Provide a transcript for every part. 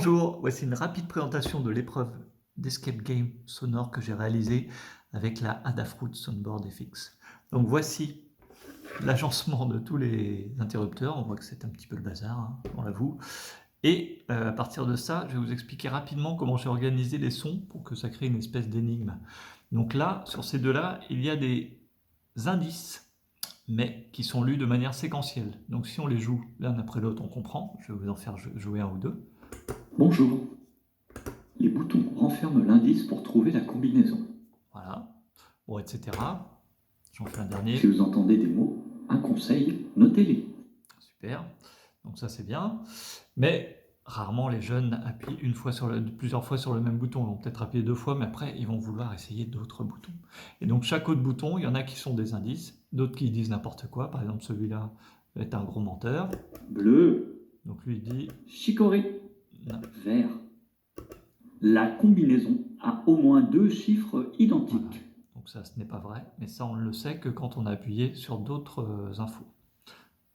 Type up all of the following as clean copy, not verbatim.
Bonjour, voici une rapide présentation de l'épreuve d'escape game sonore que j'ai réalisée avec la Adafruit Soundboard FX. Donc voici l'agencement de tous les interrupteurs, on voit que c'est un petit peu le bazar, hein, on l'avoue. Et à partir de ça, je vais vous expliquer rapidement comment j'ai organisé les sons pour que ça crée une espèce d'énigme. Donc là, sur ces deux-là, il y a des indices, mais qui sont lus de manière séquentielle. Donc si on les joue l'un après l'autre, on comprend. Je vais vous en faire jouer un ou deux. Bonjour. Les boutons renferment l'indice pour trouver la combinaison. Voilà, bon, etc. J'en fais un Si dernier. vous entendez des mots, un conseil, notez-les. Super, donc ça c'est bien. Mais rarement les jeunes appuient plusieurs fois sur le même bouton. Ils vont peut-être appuyer 2 fois, mais après ils vont vouloir essayer d'autres boutons. Et donc chaque autre bouton, il y en a qui sont des indices, d'autres qui disent n'importe quoi. Par exemple, celui-là est un gros menteur. Bleu, Donc lui il dit chicorée, non. vert. La combinaison a au moins 2 chiffres identiques. Voilà. Donc ça, ce n'est pas vrai, mais ça on ne le sait que quand on a appuyé sur d'autres infos.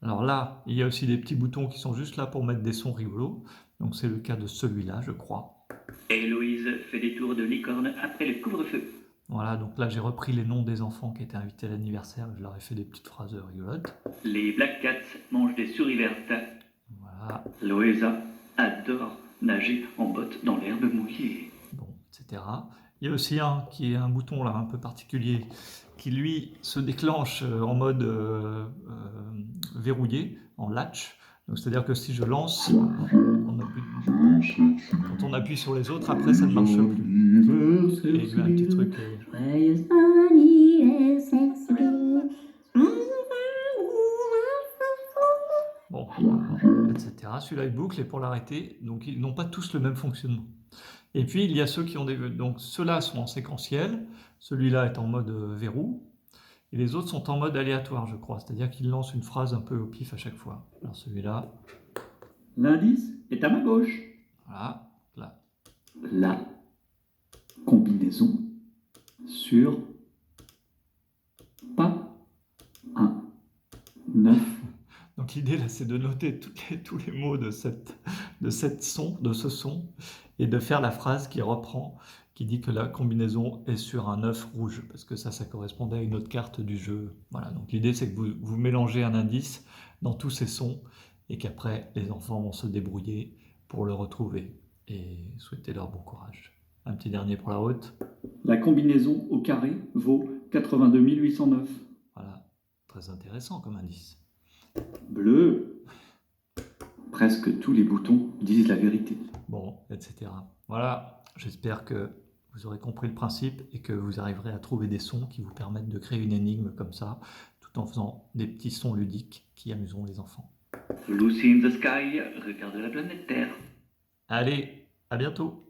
Alors là, il y a aussi des petits boutons qui sont juste là pour mettre des sons rigolos. Donc c'est le cas de celui-là, je crois. Héloïse fait des tours de licorne après le couvre-feu. Voilà, donc là j'ai repris les noms des enfants qui étaient invités à l'anniversaire. Je leur ai fait des petites phrases rigolotes. Les Black Cats mangent des souris vertes. Voilà, Loïsa adore nager en botte dans l'herbe mouillée. bon, etc. Il y a aussi qui est un bouton là un peu particulier qui lui se déclenche en mode verrouillé, en latch. Donc c'est-à-dire que si je lance, quand on appuie sur les autres, après ça ne marche plus. Et il y a un petit truc. Joyeux anniversaire. Bon, etc. Celui-là il boucle et pour l'arrêter, donc ils n'ont pas tous le même fonctionnement. Et puis il y a ceux qui ont donc ceux-là sont en séquentiel, celui-là est en mode verrou, et les autres sont en mode aléatoire, je crois. C'est-à-dire qu'ils lancent une phrase un peu au pif à chaque fois. Alors celui-là, L'indice est à ma gauche. voilà, là. La combinaison sur pas un 9. Donc l'idée là, c'est de noter tous les mots de ce son, et de faire la phrase qui reprend, qui dit que la combinaison est sur un 9 rouge, parce que ça correspondait à une autre carte du jeu. Voilà, donc l'idée c'est que vous mélangez un indice dans tous ces sons, et qu'après les enfants vont se débrouiller pour le retrouver, et souhaiter leur bon courage. Un petit dernier pour la route. La combinaison au carré vaut 82 809. Voilà, très intéressant comme indice. Bleu. Presque tous les boutons disent la vérité. Bon, etc. Voilà, j'espère que vous aurez compris le principe et que vous arriverez à trouver des sons qui vous permettent de créer une énigme comme ça, tout en faisant des petits sons ludiques qui amuseront les enfants. Lucy in the Sky regarde la planète Terre. Allez, à bientôt!